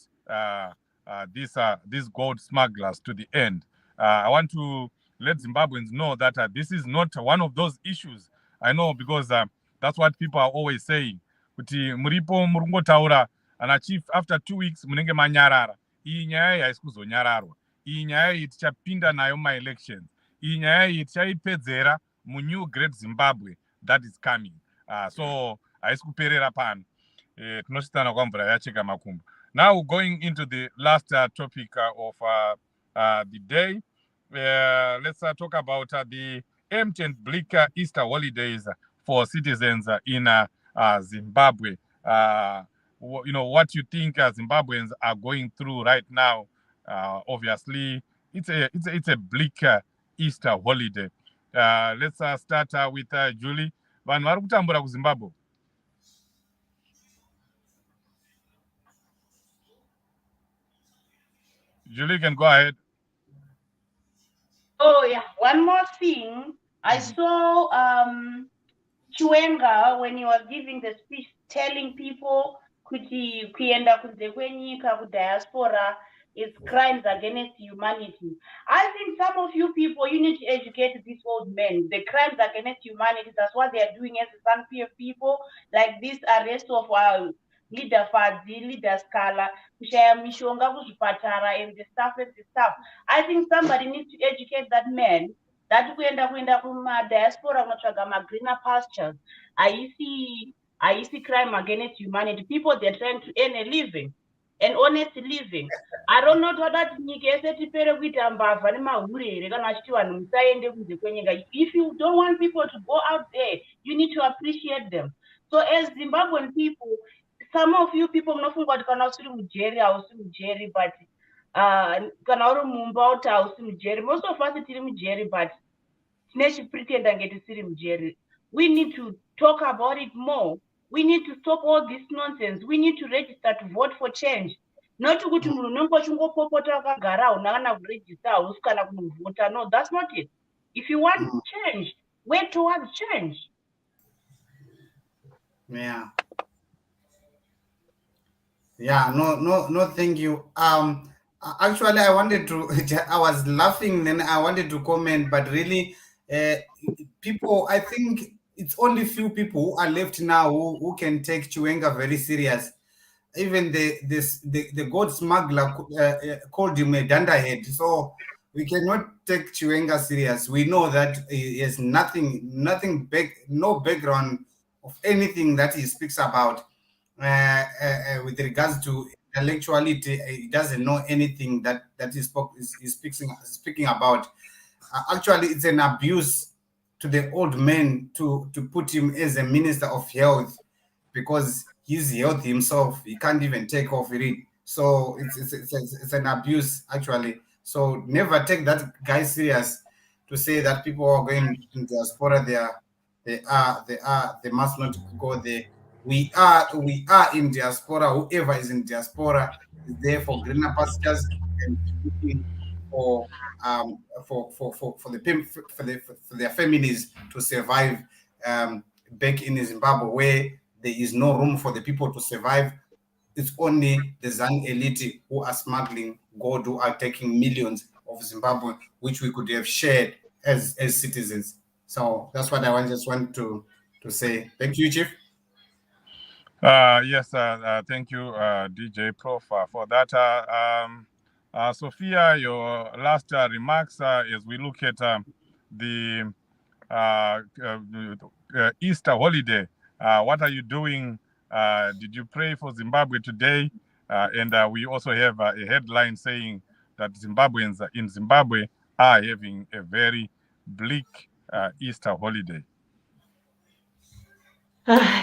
these gold smugglers to the end. I want to let Zimbabweans know that this is not one of those issues. I know, because that's what people are always saying. Kuti muripo murungotaura ana chief, after 2 weeks munenge manyarara. Iyi nyaya iyi haisi kuzonyararwa. Iyi nyaya iyi tichapinda nayo ma-elections. Iyi nyaya iyi tichaipedzera mu-new great Zimbabwe that is coming. So haisi kuperera pano. Tinositana kwamvura yacheka makumbo. Now going into the last topic of the day, let's talk about the empty and bleak Easter holidays for citizens in Zimbabwe. What you think Zimbabweans are going through right now. Obviously, it's a bleak Easter holiday. Let's start with Julie. Vanhu vari kutambura kuZimbabwe. Julie, you can go ahead. Oh yeah, one more thing. I saw Chiwenga, when he was giving the speech, telling people kuti kuenda kunze kwenyika kudiaspora is crimes against humanity. I think some of you people, you need to educate these old men. The crimes against humanity, that's what they are doing as the SANPF people, like this arrest of leader Fadzi, leader Scala, kushaya mishonga kuzvipatara and the stuff and the stuff. I think somebody needs to educate that man that kuenda kumadiaspora kunotsvaga greener pastures. I see crime against humanity. People, they're trying to earn a living, an honest living. I don't know that nyika yese tipere kuita mbavha nemahuri here kana vachiti vanhu musaende kunze kwenyika. If you don't want people to go out there, you need to appreciate them. So as Zimbabwean people, some of you people munofunga kuti kana usiri mujeri hausi mujeri, but kana uri mumba kuti hausi mujeri. Most of us tiri mujeri, but pretenda ngeti tisiri mujeri. We need to talk about it more. We need to stop all this nonsense. We need to register to vote for change. Not kuti munhu unenge uchingopopota wakagara una kana kuregister hausi kana kunovhota. No, that's not it. If you want change, work towards change. Yeah. Yeah, no, thank you. Actually, I wanted to, I was laughing, then I wanted to comment, but really, people, I think it's only few people who are left now who can take Chiwenga very serious. Even the gold smuggler called him a dunderhead. So we cannot take Chiwenga serious. We know that he has nothing big, no background of anything that he speaks about. With regards to intellectuality, he doesn't know anything that he's speaking about. Actually, it's an abuse to the old man to put him as a minister of health, because he's health himself. He can't even take off with it. So it's an abuse, actually. So never take that guy serious to say that people are going in diaspora. They must not go there. We are in diaspora. Whoever is in diaspora is there for greener pastures and looking for their families to survive back in Zimbabwe, where there is no room for the people to survive. It's only the Zan elite who are smuggling gold, who are taking millions of Zimbabwe, which we could have shared as citizens. So that's what I just want to say. Thank you, Chief. Yes, thank you, DJ Prof, for that. Sophia, your last remarks as we look at the Easter holiday. What are you doing? Did you pray for Zimbabwe today? And we also have a headline saying that Zimbabweans in Zimbabwe are having a very bleak Easter holiday.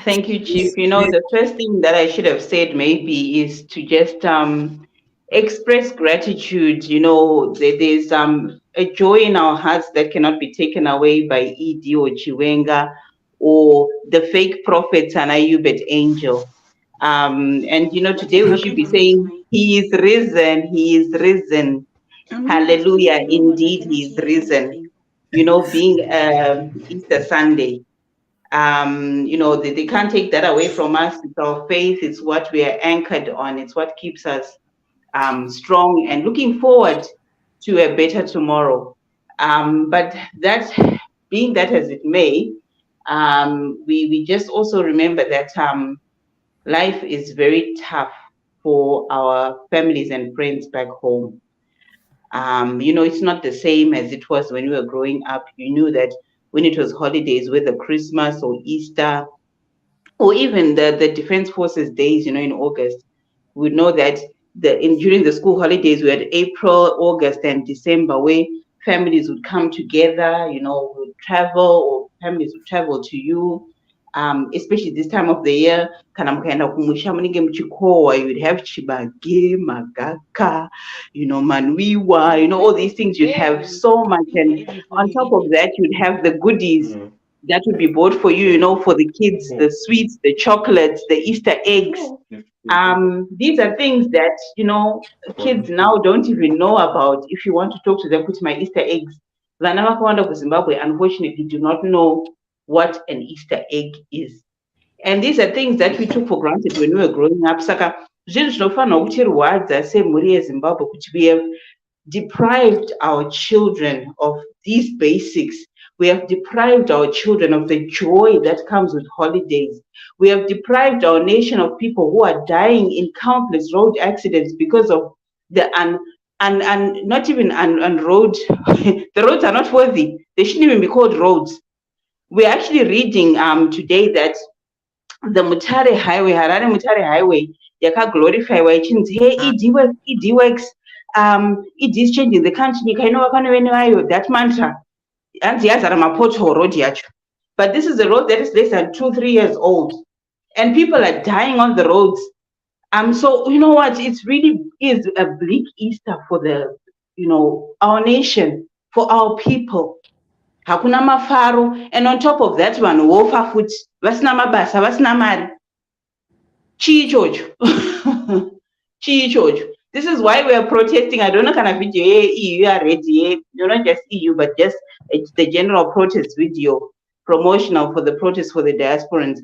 Thank you, Chief. The first thing that I should have said maybe is to just express gratitude. There's a joy in our hearts that cannot be taken away by ED or Chiwenga or the fake prophets and Ayubet Angel. And today we should be saying, He is risen, He is risen. Hallelujah, indeed, He is risen. Being Easter Sunday. They can't take that away from us. It's our faith. It's what we are anchored on. It's what keeps us strong and looking forward to a better tomorrow. But that, being that as it may, we just also remember that life is very tough for our families and friends back home. It's not the same as it was when we were growing up. You knew that when it was holidays, whether Christmas or Easter, or even the Defense Forces days, in August, we know that during the school holidays, we had April, August, and December, where families would come together, would travel, or families would travel to you, especially this time of the year, kana mukaenda kumusha munenge muchikohwa, you would have chibage, magaka, manwiwa, all these things. You'd have so much, and on top of that, you'd have the goodies that would be bought for you, for the kids, the sweets, the chocolates, the Easter eggs. These are things that, kids now don't even know about. If you want to talk to them, put my Easter eggs. Vana vakawanda kuZimbabwe, unfortunately, do not know what an Easter egg is. And these are things that we took for granted when we were growing up. Saka, zvinhu zvinofanirwa kutirwadza semhuri yeZimbabwe kuti we have deprived our children of these basics. We have deprived our children of the joy that comes with holidays. We have deprived our nation of people who are dying in countless road accidents because of the not even road. The roads are not worthy. They shouldn't even be called roads. We're actually reading today that the Mutare Highway, Harare Mutare Highway, yaka glorify wa ichinzi ED works, ED is changing the country. That mantra. And the other Mapoto road yacho. But this is a road that is less than 2-3 years old, and people are dying on the roads. So you know what? It really is a bleak Easter for our nation, for our people. Hakuna mafaro, and on top of that, one wofa foot, vasina mabasa, vasina mari. Chi George. This is why we are protesting. I don't know kind of video EU are ready. Not just EU, but just the general protest video, promotional for the protest for the diasporans.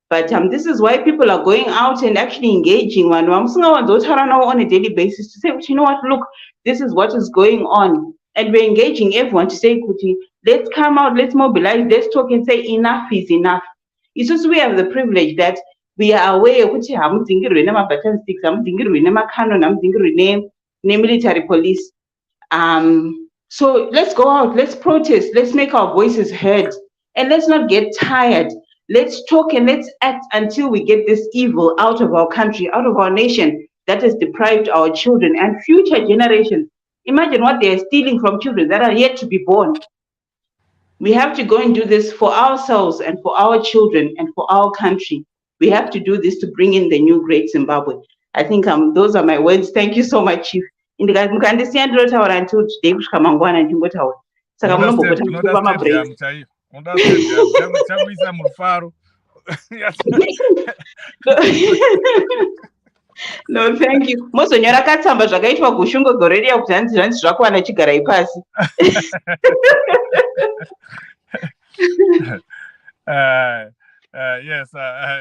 But this is why people are going out and actually engaging on a daily basis to say, you know what, look, this is what is going on. And we're engaging everyone to say, let's come out, let's mobilize, let's talk and say enough is enough. It's just we have the privilege that we are aware of button sticks, military police. So let's go out, let's protest, let's make our voices heard, and let's not get tired. Let's talk and let's act until we get this evil out of our country, out of our nation that has deprived our children and future generations. Imagine what they are stealing from children that are yet to be born. We have to go and do this for ourselves and for our children and for our country. We have to do this to bring in the new great Zimbabwe. I think those are my words. Thank you so much, Chief. Understand until today mangwana ndingotaura. Saka munombopota No, thank you. Mozonyora katsamba zvakaitwa kushungo gore riya kuti hanzi zvakwana chigarai pasi. Yes,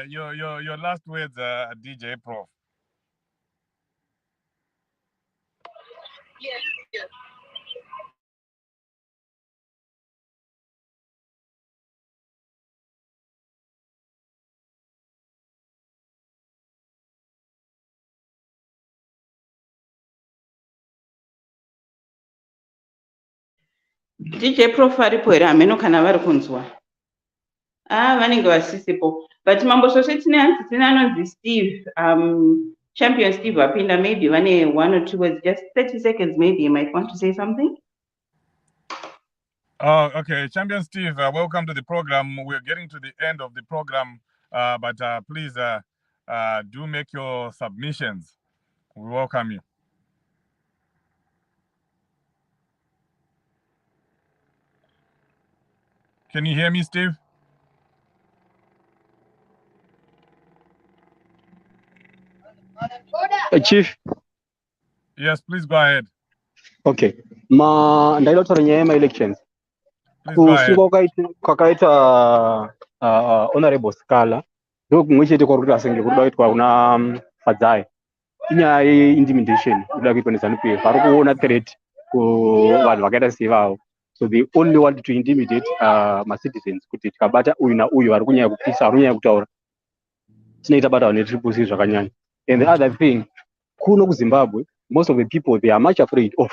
your last words, DJ Prof. Yes. DJ Prof aripo here ameno kana vari kunzwa. Vanenge vasisipo. But mambo zvose tine anonzi Steve, Champion Steve apinda, maybe vane 1 or 2 words, just 30 seconds maybe. You might want to say something. Oh, okay. Champion Steve, welcome to the program. We're getting to the end of the program, but please do make your submissions. We welcome you. Can you hear me, Steve? Chief. Yes, please go ahead. Okay. Ndaida kutaura nyaya yema-elections. Kusungwa kwakaita honorable Scala ndo kumwe chete kwari kuti asenge kuda kuitwa kuna Fadzai. Inyaya ye-intimidation kuda kuitwa neZANU-PF. Vari kuona threat kuvanhu vakaita sevavo. So they only want to intimidate ma-citizens kuti tikabata uyu nauyu vari kunyanya kupisa, vari kunyanya kutaura. Tinoita bata ne-CCC zvakanyanya. And the other thing, kuno kuZimbabwe, most of the people, they are much afraid of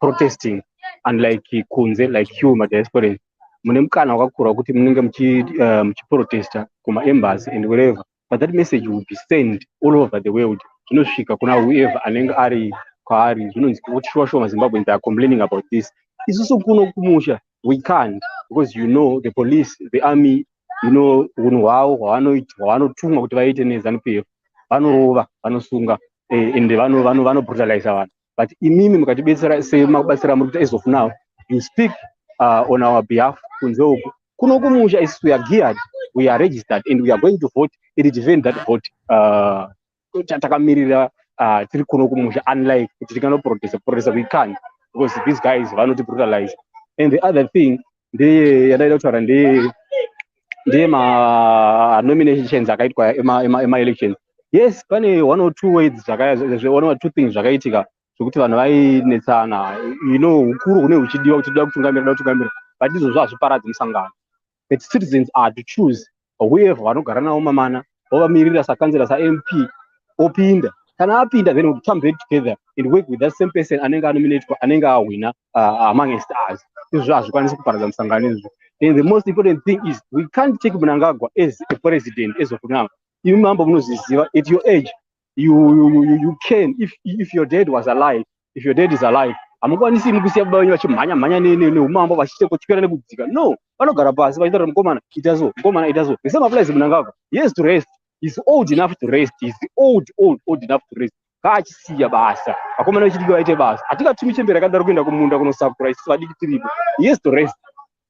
protesting, unlike kunze, like you, my diaspora. Mune mukana wakakura kuti munenge muchiprotesta kuma-embassy and wherever. But that message will be sent all over the world. Zvinosvika kuna whoever anenge ari kwaari. Zvinonzi kuti sure Zimbabweans are complaining about this. Isusu kuno kumusha, we can't, because the police, the army, unhu hwavo hwavanotumwa kuti vaite neZANU-PF vanorova, vanosunga ende vanobrutalize vanhu. But imimi mukatibetsera semakubatsira muri kuita as of now, you speak on our behalf. Kunze uku kuno kumusha is we are geared, we are registered, and we are going to vote and defend that vote. Takamirira tiri kuno kumusha, unlike kuti tikanoprotesta we can't, because these guys vanoti brutalize. And the other thing, yadaida kutaura nominations akaitwa ema elections. Yes, pane one or two ways one or two things zvakaitika zvokuti vanhu vainetsana, ukuru hune huchidiwa kuti toda kutungamira, but izvozvo hazviparadzi musangano. But citizens are to choose whoever vanogara navo mamana, vovamirira sakanzera saMP opinda. Kana apinda, then we'll come back together and work with that same person anenge anominatwa, anenge awina amongst us. Izvozvo hazvikwanisi kuparadza musangano izvo. And the most important thing is we can't take Mnangagwa as a president as of now. You remember at your age, you can, if your dad was alive, if your dad is alive, amukwanisi mukusiya baba wenyu vachimhanya neumambo vachitekotyera nekudzika. No, vanogara pasi vachitaura mukomana ita so. The same applies to Mnangagwa. He has to rest. He's old enough to rest. He's old enough to rest. Kaachisiya basa. Vakomana vechidiki vaite basa. Hatingatumi chembera akadaro kuenda kumunda kunosakura isusu vadiki tiripo. He has to rest.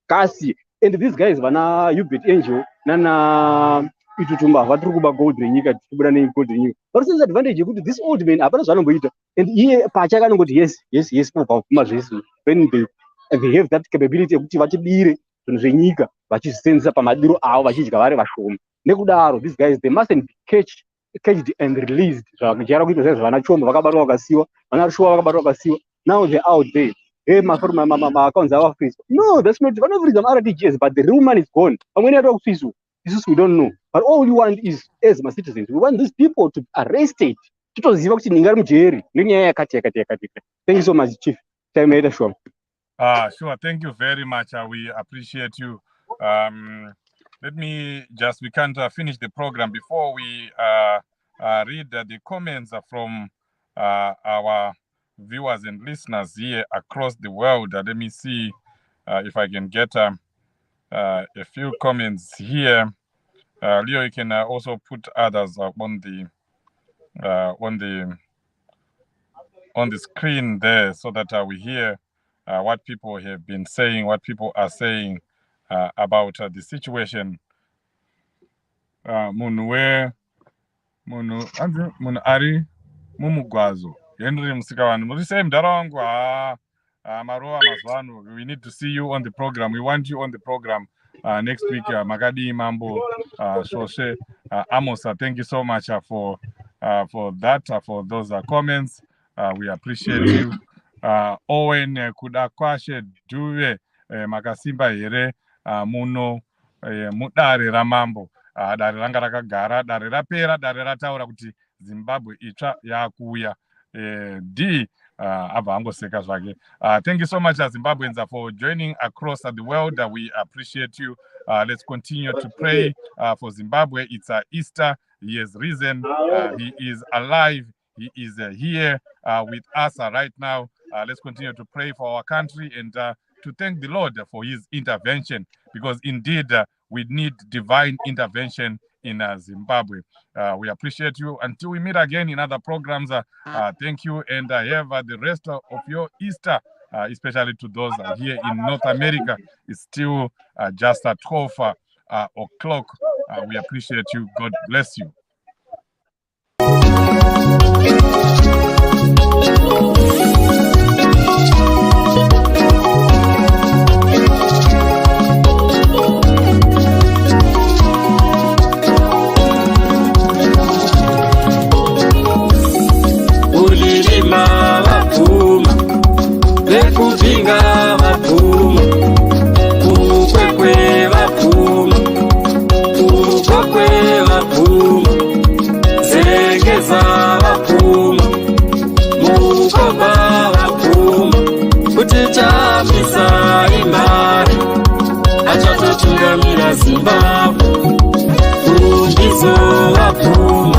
Kasi. And these guys vana Hubert Angel nana itutumba vatiri kuba gold renyika tichibuda negold renyika. Vanosenzesa advantage yekuti this old man hapana zvanomboita. And iye pachake anongoti yes kubva zvese. When they have that capability yekuti vachibire zvinhu zvenyika vachizvisenzesa pamadiro avo vachidya vari vashoma. Nekudaro these guys they mustn't be caged and released. Zvakajara kuita zvana chombo vakabatwa vakasiwa, vana rushuwa vakabatwa vakasiwa. Now they're out there. Hey, my accounts are freeze. No, that's not one of them RTGS, but the real money is gone. And when you talk this we don't know. But all we want is, as my citizens, we want these people to be arrested. Thank you so much, Chief. Sure. Thank you very much. We appreciate you. Let me just, we can't finish the program before we read the comments from our viewers and listeners here across the world. Let me see if I can get a few comments here. Leo, you can also put others on the screen there so that we hear what people have been saying, what people are saying about the situation. Munu ari mumugwazo. Henry Musikawan, we need to see you on the program. We want you on the program next week. Magadi Mambo, Shoshe, Amosa, thank you so much for that, for those comments. We appreciate you. Owen Kudakwashe Duwe Makasimba Here Muno Mudare Ramambo Dare Rangaraka Gara Dare Rapera Dare Rataura Kuti Zimbabwe Icha Yakuya. Thank you so much, Zimbabweans, for joining across the world. We appreciate you. Let's continue to pray for Zimbabwe. It's Easter. He has risen. He is alive. He is here with us right now. Let's continue to pray for our country and to thank the Lord for his intervention, because indeed we need divine intervention in Zimbabwe. We appreciate you. Until we meet again in other programs, thank you, and have the rest of your Easter, especially to those here in North America. It's still just at 12 o'clock. We appreciate you. God bless you. Vekudzinga vapfuma, kukwekwe vapfuma, kukokwe vapfuma, zengeza vapfuma, mukoba vapfuma, kuti chapisa imari, achatotungamira Zimbabwe, kundizo vapfuma.